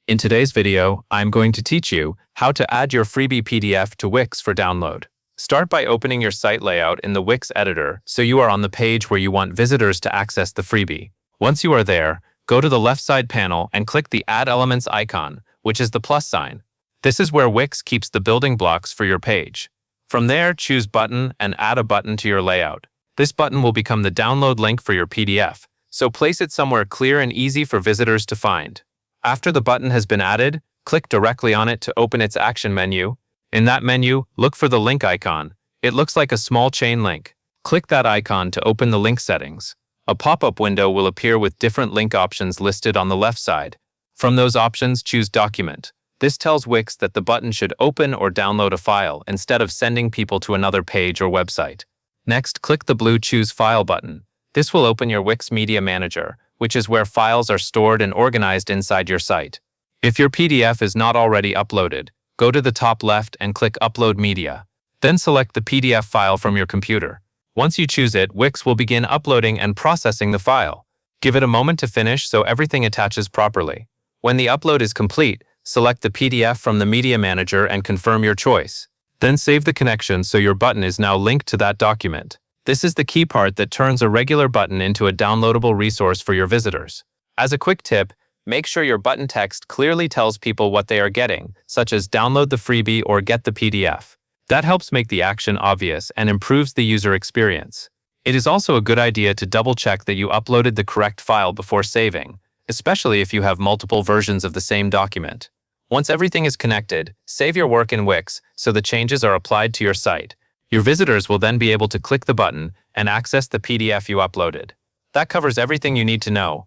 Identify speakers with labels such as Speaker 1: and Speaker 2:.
Speaker 1: In today's video, I'm going to teach you how to add your Freebie PDF to Wix for download. Start by opening your site layout in the Wix editor so you are on the page where you want visitors to access the freebie. Once you are there, go to the left side panel and click the Add Elements icon, which is the plus sign. This is where Wix keeps the building blocks for your page. From there, choose Button and add a button to your layout. This button will become the download link for your PDF, so place it somewhere clear and easy for visitors to find. After the button has been added, click directly on it to open its action menu. In that menu, look for the link icon. It looks like a small chain link. Click that icon to open the link settings. A pop-up window will appear with different link options listed on the left side. From those options, choose Document. This tells Wix that the button should open or download a file instead of sending people to another page or website. Next, click the blue Choose File button. This will open your Wix Media Manager, which is where files are stored and organized inside your site. If your PDF is not already uploaded, go to the top left and click Upload Media. Then select the PDF file from your computer. Once you choose it, Wix will begin uploading and processing the file. Give it a moment to finish so everything attaches properly. When the upload is complete, select the PDF from the Media Manager and confirm your choice. Then save the connection so your button is now linked to that document. This is the key part that turns a regular button into a downloadable resource for your visitors. As a quick tip, make sure your button text clearly tells people what they are getting, such as download the freebie or get the PDF. That helps make the action obvious and improves the user experience. It is also a good idea to double-check that you uploaded the correct file before saving, especially if you have multiple versions of the same document. Once everything is connected, save your work in Wix so the changes are applied to your site. Your visitors will then be able to click the button and access the PDF you uploaded. That covers everything you need to know.